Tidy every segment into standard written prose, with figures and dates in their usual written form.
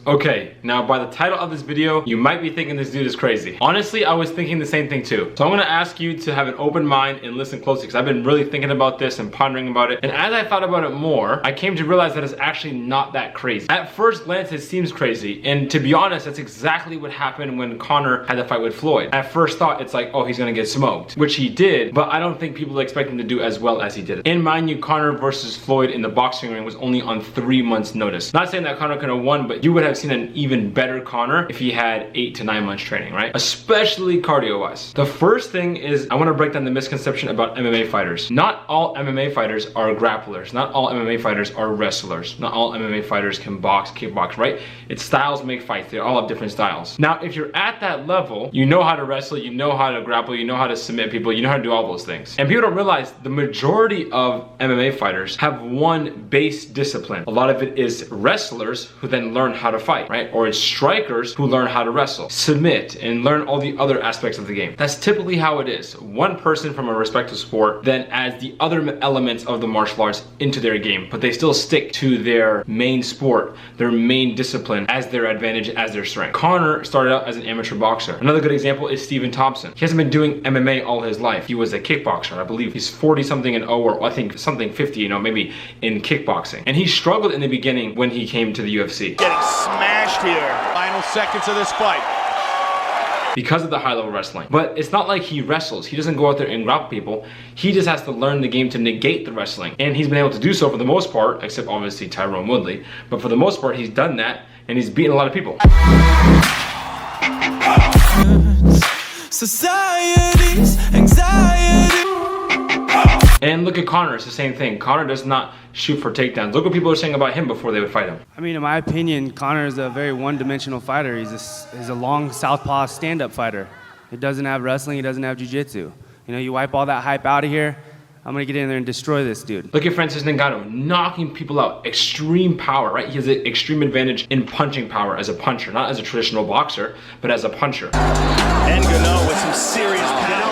Okay, now by the title of this video, you might be thinking this dude is crazy. Honestly, I was thinking the same thing too. So I'm gonna ask you to have an open mind and listen closely, because I've been really thinking about this and pondering about it. And as I thought about it more, I came to realize that it's actually not that crazy. At first glance, it seems crazy. And to be honest, that's exactly what happened when Conor had the fight with Floyd. At first thought, it's like, oh, he's gonna get smoked, which he did, but I don't think people expect him to do as well as he did. And mind you, Conor versus Floyd in the boxing ring was only on 3 months notice. Not saying that Conor could have won, but you would have seen an even better Conor if he had 8 to 9 months training, right? Especially cardio-wise. The first thing is, I wanna break down the misconception about MMA fighters. Not all MMA fighters are grapplers. Not all MMA fighters are wrestlers. Not all MMA fighters can box, kickbox, right? It's styles make fights. They all have different styles. Now, if you're at that level, you know how to wrestle, you know how to grapple, you know how to submit people, you know how to do all those things. And people don't realize the majority of MMA fighters have one base discipline. A lot of it is wrestlers who then learn how to fight, right? Or it's strikers who learn how to wrestle, submit, and learn all the other aspects of the game. That's typically how it is. One person from a respective sport then adds the other elements of the martial arts into their game, but they still stick to their main sport, their main discipline as their advantage, as their strength. Conor started out as an amateur boxer. Another good example is Stephen Thompson. He hasn't been doing MMA all his life. He was a kickboxer. I believe he's 40 something and 0, or I think something 50, you know, maybe in kickboxing. And he struggled in the beginning when he came to the UFC. Getting smashed here. Final seconds of this fight. Because of the high level wrestling. But it's not like he wrestles. He doesn't go out there and grapple people. He just has to learn the game to negate the wrestling. And he's been able to do so for the most part, except obviously Tyrone Woodley. But for the most part, he's done that and he's beaten a lot of people. Society's anxiety. And look at Conor, it's the same thing. Conor does not shoot for takedowns. Look what people are saying about him before they would fight him. I mean, in my opinion, Conor is a very one-dimensional fighter. He's a long southpaw stand-up fighter. He doesn't have wrestling, he doesn't have jiu-jitsu. You know, you wipe all that hype out of here, I'm gonna get in there and destroy this dude. Look at Francis Ngannou, knocking people out. Extreme power, right? He has an extreme advantage in punching power as a puncher, not as a traditional boxer, but as a puncher. Ngannou with some serious power.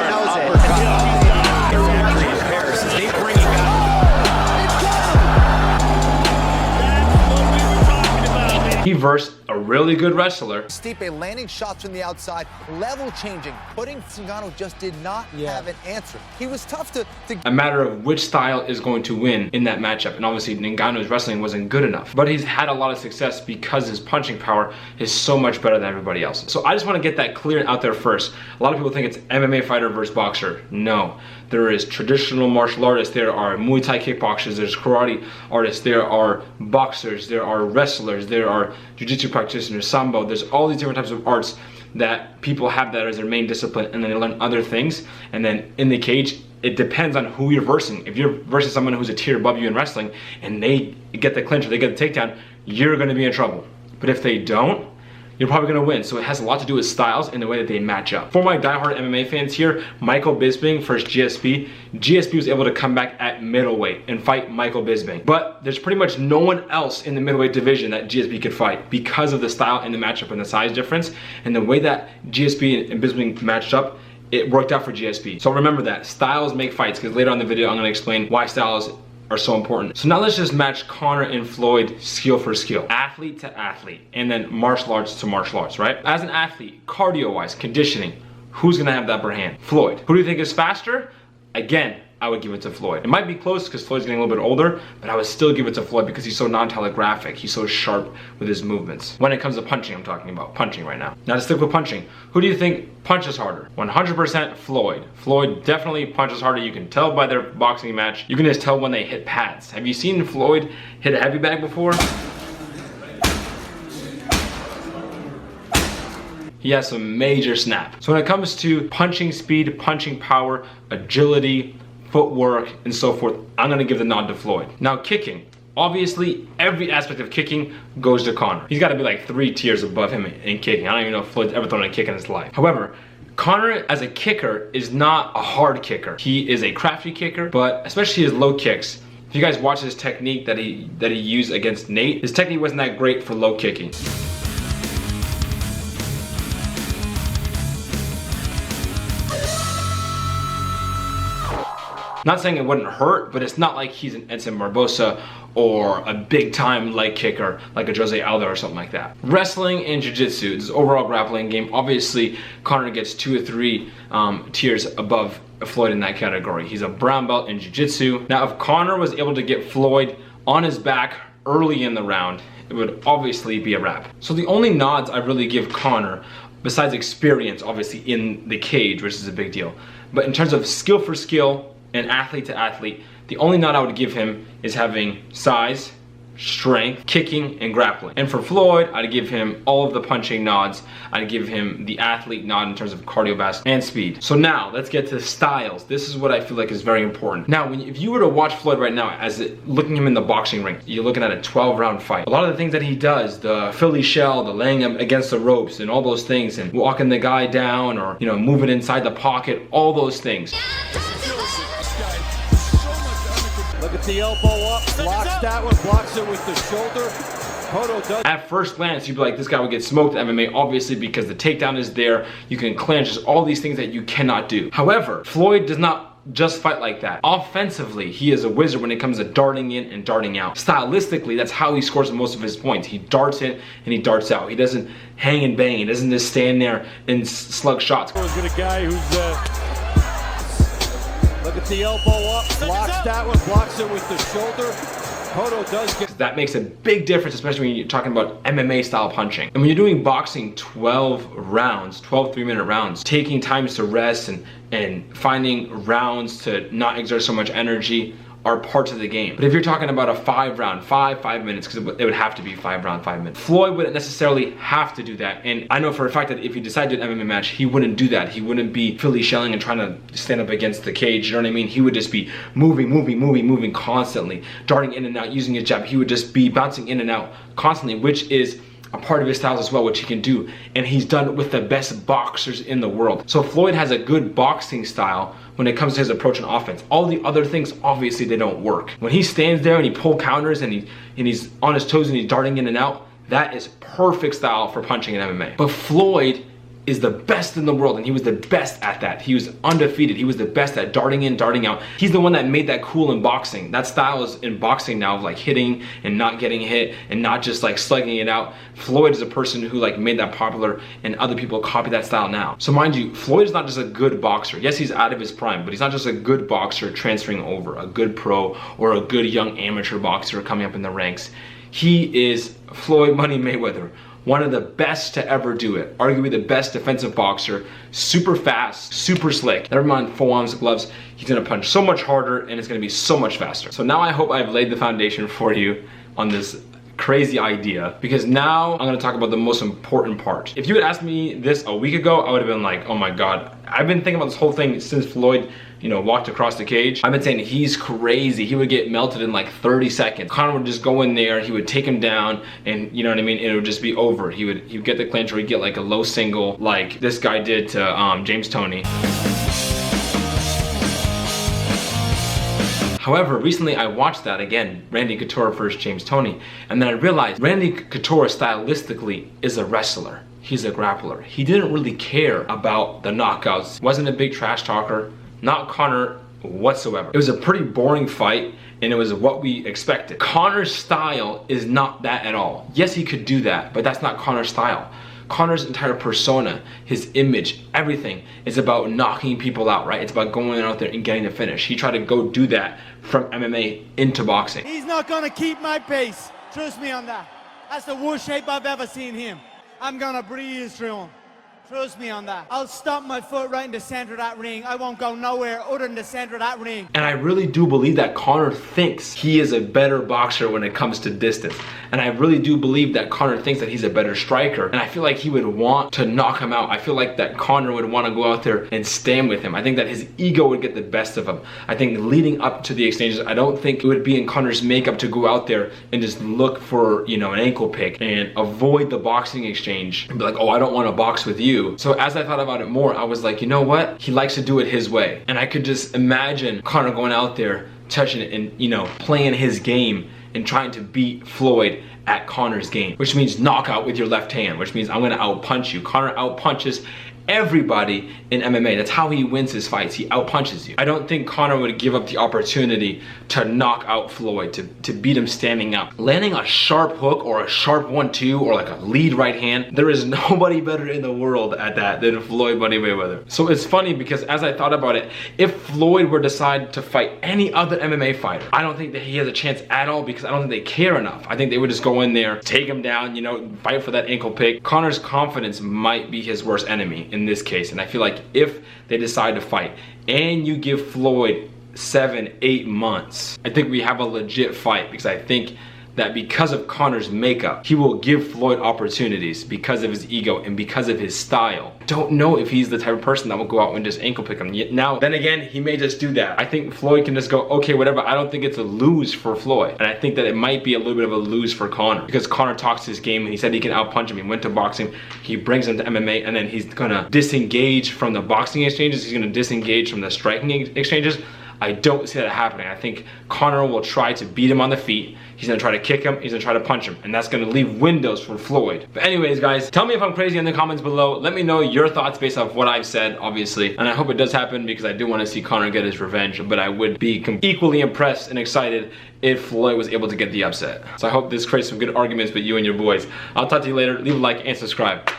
He versed a really good wrestler. Stipe landing shots from the outside, level changing, putting Ngannou just did not have an answer. He was tough to... A matter of which style is going to win in that matchup. And obviously Ngannou's wrestling wasn't good enough. But he's had a lot of success because his punching power is so much better than everybody else. So I just want to get that clear out there first. A lot of people think it's MMA fighter versus boxer. No. There is traditional martial artists, there are Muay Thai kickboxers, there's karate artists, there are boxers, there are wrestlers, there are jiu-jitsu practitioners, sambo. There's all these different types of arts that people have that as their main discipline, and then they learn other things. And then in the cage, it depends on who you're versing. If you're versing someone who's a tier above you in wrestling and they get the clinch or they get the takedown, you're gonna be in trouble. But if they don't, you're probably gonna win. So it has a lot to do with styles and the way that they match up. For my diehard MMA fans here, Michael Bisping versus GSP. GSP was able to come back at middleweight and fight Michael Bisping. But there's pretty much no one else in the middleweight division that GSP could fight because of the style and the matchup and the size difference. And the way that GSP and Bisping matched up, it worked out for GSP. So remember that, styles make fights, because later on in the video I'm gonna explain why styles are so important. So now let's just match Conor and Floyd skill for skill, athlete to athlete, and then martial arts to martial arts, right? As an athlete, cardio-wise, conditioning, who's gonna have the upper hand? Floyd. Who do you think is faster? Again, I would give it to Floyd. It might be close because Floyd's getting a little bit older, but I would still give it to Floyd because he's so non-telegraphic. He's so sharp with his movements. When it comes to punching, I'm talking about punching right now. Now to stick with punching, who do you think punches harder? 100% Floyd. Floyd definitely punches harder. You can tell by their boxing match. You can just tell when they hit pads. Have you seen Floyd hit a heavy bag before? He has some major snap. So when it comes to punching speed, punching power, agility, footwork, and so forth, I'm gonna give the nod to Floyd. Now kicking. Obviously, every aspect of kicking goes to Conor. He's gotta be like 3 tiers above him in kicking. I don't even know if Floyd's ever thrown a kick in his life. However, Conor as a kicker is not a hard kicker. He is a crafty kicker, but especially his low kicks. If you guys watch his technique that he used against Nate, his technique wasn't that great for low kicking. Not saying it wouldn't hurt, but it's not like he's an Edson Barbosa or a big time leg kicker like a Jose Aldo or something like that. Wrestling and jiu-jitsu, this overall grappling game, obviously Conor gets 2 or 3 tiers above Floyd in that category. He's a brown belt in jiu-jitsu. Now if Conor was able to get Floyd on his back early in the round, it would obviously be a wrap. So the only nods I really give Conor, besides experience obviously in the cage, which is a big deal, but in terms of skill for skill and athlete to athlete, the only nod I would give him is having size, strength, kicking, and grappling. And for Floyd, I'd give him all of the punching nods. I'd give him the athlete nod in terms of cardiovascular and speed. So now let's get to styles. This is what I feel like is very important. Now, if you were to watch Floyd right now, looking him in the boxing ring, you're looking at a 12-round fight. A lot of the things that he does, the Philly shell, the laying him against the ropes, and all those things, and walking the guy down, or moving inside the pocket, all those things. Look at the elbow up, blocks that one, blocks it with the shoulder. Cotto does. At first glance, you'd be like, this guy would get smoked in MMA, obviously, because the takedown is there. You can clinch, just all these things that you cannot do. However, Floyd does not just fight like that. Offensively, he is a wizard when it comes to darting in and darting out. Stylistically, that's how he scores most of his points. He darts in and he darts out. He doesn't hang and bang. He doesn't just stand there and slug shots. With a guy who's look at the elbow up, blocks that one, blocks it with the shoulder. Cotto does get. That makes a big difference, especially when you're talking about MMA style punching. And when you're doing boxing 12 rounds, 12 3-minute rounds, taking times to rest and finding rounds to not exert so much energy are parts of the game. But if you're talking about a 5-round, 5 minutes, because it would have to be 5 minutes. Floyd wouldn't necessarily have to do that. And I know for a fact that if he decided to do an MMA match, he wouldn't do that. He wouldn't be Philly shelling and trying to stand up against the cage, you know what I mean? He would just be moving constantly, darting in and out, using his jab. He would just be bouncing in and out constantly, which is a part of his styles as well, which he can do. And he's done it with the best boxers in the world. So Floyd has a good boxing style when it comes to his approach and offense. All the other things, obviously, they don't work. When he stands there and he pull counters and he's on his toes and he's darting in and out, that is perfect style for punching in MMA. But Floyd is the best in the world, and he was the best at that. He was undefeated. He was the best at darting in, darting out. He's the one that made that cool in boxing. That style is in boxing now, of like hitting and not getting hit and not just like slugging it out. Floyd is a person who like made that popular, and other people copy that style now. So mind you, Floyd is not just a good boxer. Yes, he's out of his prime, but he's not just a good boxer transferring over, a good pro or a good young amateur boxer coming up in the ranks. He is Floyd Money Mayweather, one of the best to ever do it. Arguably the best defensive boxer, super fast, super slick. Never mind full arms, gloves. He's gonna punch so much harder and it's gonna be so much faster. So now I hope I've laid the foundation for you on this crazy idea, because now I'm gonna talk about the most important part. If you had asked me this a week ago, I would have been like, oh my God. I've been thinking about this whole thing since Floyd, walked across the cage. I've been saying he's crazy. He would get melted in like 30 seconds. Conor would just go in there, he would take him down, and you know what I mean? It would just be over. He would get the clinch, or he'd get like a low single like this guy did to James Toney. However, recently I watched that again, Randy Couture versus James Toney, and then I realized Randy Couture stylistically is a wrestler. He's a grappler. He didn't really care about the knockouts. Wasn't a big trash talker. Not Conor whatsoever. It was a pretty boring fight, and it was what we expected. Conor's style is not that at all. Yes, he could do that, but that's not Conor's style. Conor's entire persona, his image, everything is about knocking people out, right? It's about going out there and getting the finish. He tried to go do that from MMA into boxing. He's not gonna keep my pace. Trust me on that. That's the worst shape I've ever seen him. I'm gonna breeze through him. Trust me on that. I'll stomp my foot right in the center of that ring. I won't go nowhere other than the center of that ring. And I really do believe that Conor thinks he is a better boxer when it comes to distance. And I really do believe that Conor thinks that he's a better striker. And I feel like he would want to knock him out. I feel like that Conor would want to go out there and stand with him. I think that his ego would get the best of him. I think leading up to the exchanges, I don't think it would be in Conor's makeup to go out there and just look for, an ankle pick and avoid the boxing exchange and be like, oh, I don't want to box with you. So as I thought about it more, I was like, you know what? He likes to do it his way. And I could just imagine Conor going out there, touching it, and playing his game and trying to beat Floyd at Conor's game, which means knockout with your left hand, which means I'm gonna outpunch you. Conor outpunches everybody in MMA. That's how he wins his fights. He outpunches you. I don't think Conor would give up the opportunity to knock out Floyd, to beat him standing up. Landing a sharp hook or a sharp 1-2 or like a lead right hand, there is nobody better in the world at that than Floyd Mayweather. So it's funny because as I thought about it, if Floyd were to decide to fight any other MMA fighter, I don't think that he has a chance at all because I don't think they care enough. I think they would just go in there, take him down, you know, fight for that ankle pick. Conor's confidence might be his worst enemy in this case, and I feel like if they decide to fight and you give Floyd 7-8 months, I think we have a legit fight, because I think that because of Conor's makeup, he will give Floyd opportunities because of his ego and because of his style. Don't know if he's the type of person that will go out and just ankle pick him. Now, then again, he may just do that. I think Floyd can just go, okay, whatever. I don't think it's a lose for Floyd. And I think that it might be a little bit of a lose for Conor, because Conor talks his game and he said he can outpunch him. He went to boxing, he brings him to MMA, and then he's gonna disengage from the boxing exchanges. He's gonna disengage from the striking exchanges. I don't see that happening. I think Conor will try to beat him on the feet. He's gonna try to kick him, he's gonna try to punch him, and that's gonna leave windows for Floyd. But anyways, guys, tell me if I'm crazy in the comments below. Let me know your thoughts based off what I've said, obviously. And I hope it does happen, because I do wanna see Conor get his revenge, but I would be equally impressed and excited if Floyd was able to get the upset. So I hope this creates some good arguments with you and your boys. I'll talk to you later. Leave a like and subscribe.